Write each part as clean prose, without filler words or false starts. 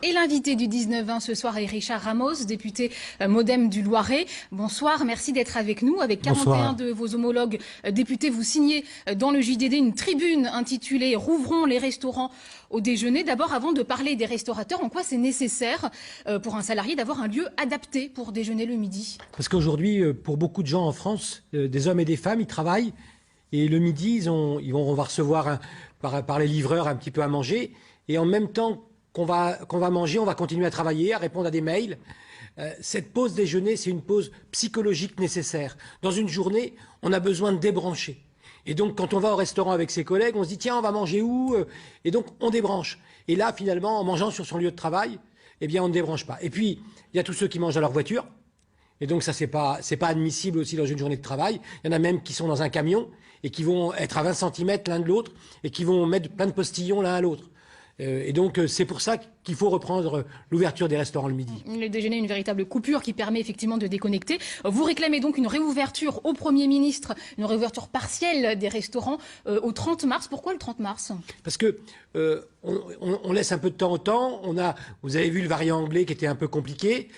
Et l'invité du 19-20 ce soir est Richard Ramos, député MoDem du Loiret. Bonsoir, merci d'être avec nous. Avec 41 de vos homologues députés, vous signez dans le JDD une tribune intitulée « Rouvrons les restaurants au déjeuner ». D'abord, avant de parler des restaurateurs, en quoi c'est nécessaire pour un salarié d'avoir un lieu adapté pour déjeuner le midi? Parce qu'aujourd'hui, pour beaucoup de gens en France, des hommes et des femmes, ils travaillent et le midi, on va recevoir par les livreurs un petit peu à manger et en même temps qu'on va manger, on va continuer à travailler, à répondre à des mails. Cette pause déjeuner, c'est une pause psychologique nécessaire. Dans une journée, on a besoin de débrancher. Et donc, quand on va au restaurant avec ses collègues, on se dit, tiens, on va manger où? Et donc, on débranche. Et là, finalement, en mangeant sur son lieu de travail, eh bien, on ne débranche pas. Et puis, il y a tous ceux qui mangent à leur voiture. Et donc, ça, c'est pas admissible aussi dans une journée de travail. Il y en a même qui sont dans un camion et qui vont être à 20 cm l'un de l'autre et qui vont mettre plein de postillons l'un à l'autre. Et donc, c'est pour ça qu'il faut reprendre l'ouverture des restaurants le midi. Le déjeuner, une véritable coupure qui permet effectivement de déconnecter. Vous réclamez donc une réouverture au Premier ministre, une réouverture partielle des restaurants au 30 mars. Pourquoi le 30 mars? Parce que on laisse un peu de temps au temps. Vous avez vu le variant anglais qui était un peu compliqué.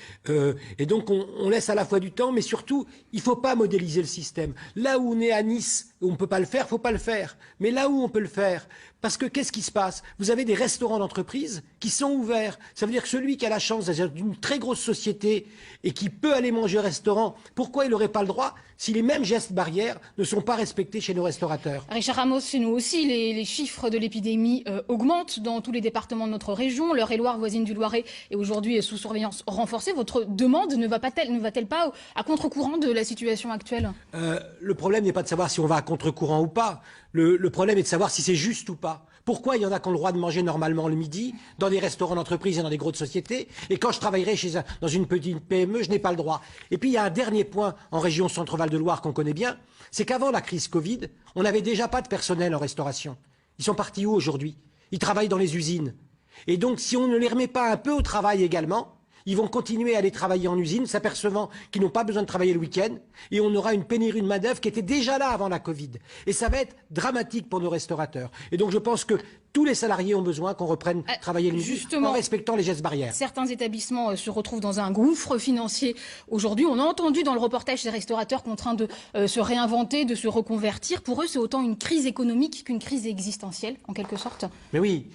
Et donc, on laisse à la fois du temps, mais surtout, il ne faut pas modéliser le système. Là où on est à Nice, où on ne peut pas le faire, il ne faut pas le faire. Mais là où on peut le faire, parce que qu'est-ce qui se passe? Vous avez des restaurants d'entreprise qui sont ouverts. Ça veut dire que celui qui a la chance d'être d'une très grosse société et qui peut aller manger au restaurant, pourquoi il n'aurait pas le droit si les mêmes gestes barrières ne sont pas respectés chez nos restaurateurs? Richard Ramos, chez nous aussi, les chiffres de l'épidémie augmentent dans tous les départements de notre région. L'Eure-et-Loir, voisine du Loiret, est aujourd'hui sous surveillance renforcée. Votre demande ne va-t-elle pas à contre-courant de la situation actuelle? Le problème n'est pas de savoir si on va à contre-courant ou pas. Le problème est de savoir si c'est juste ou pas. Pourquoi il y en a qui ont le droit de manger normalement le midi, dans des restaurants d'entreprise et dans des grosses sociétés, et quand je travaillerai dans une petite PME, je n'ai pas le droit. Et puis il y a un dernier point en région Centre-Val de Loire qu'on connaît bien, c'est qu'avant la crise Covid, on n'avait déjà pas de personnel en restauration. Ils sont partis où aujourd'hui? Ils travaillent dans les usines. Et donc si on ne les remet pas un peu au travail également, ils vont continuer à aller travailler en usine, s'apercevant qu'ils n'ont pas besoin de travailler le week-end, et on aura une pénurie de main-d'œuvre qui était déjà là avant la Covid. Et ça va être dramatique pour nos restaurateurs. Et donc je pense que tous les salariés ont besoin qu'on reprenne travailler le midi en respectant les gestes barrières. Certains établissements se retrouvent dans un gouffre financier aujourd'hui. On a entendu dans le reportage ces restaurateurs contraints de se réinventer, de se reconvertir. Pour eux, c'est autant une crise économique qu'une crise existentielle, en quelque sorte. Mais oui,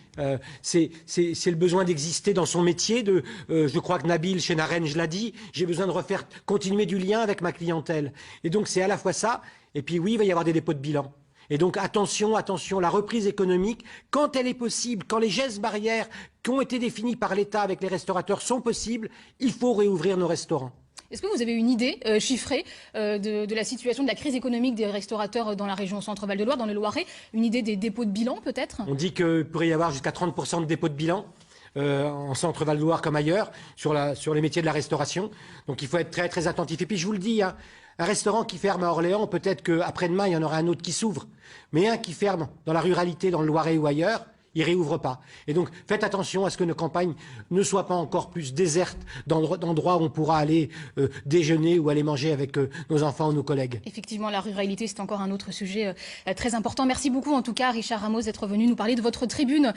c'est le besoin d'exister dans son métier. Je crois que Nabil chez Narange l'a dit, j'ai besoin de continuer du lien avec ma clientèle. Et donc c'est à la fois ça, et puis oui, il va y avoir des dépôts de bilan. Et donc attention, la reprise économique, quand elle est possible, quand les gestes barrières qui ont été définis par l'État avec les restaurateurs sont possibles, il faut réouvrir nos restaurants. Est-ce que vous avez une idée chiffrée de la situation de la crise économique des restaurateurs dans la région Centre-Val de Loire, dans le Loiret? Une idée des dépôts de bilan peut-être? On dit qu'il pourrait y avoir jusqu'à 30% de dépôts de bilan. En Centre-Val de Loire comme ailleurs, sur les métiers de la restauration. Donc il faut être très très attentif. Et puis je vous le dis, hein, un restaurant qui ferme à Orléans, peut-être qu'après-demain, il y en aura un autre qui s'ouvre. Mais un qui ferme dans la ruralité, dans le Loiret ou ailleurs, il ne réouvre pas. Et donc faites attention à ce que nos campagnes ne soient pas encore plus désertes d'endroits où on pourra aller déjeuner ou aller manger avec nos enfants ou nos collègues. Effectivement, la ruralité, c'est encore un autre sujet très important. Merci beaucoup en tout cas, Richard Ramos, d'être venu nous parler de votre tribune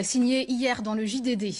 signée hier dans le JDD.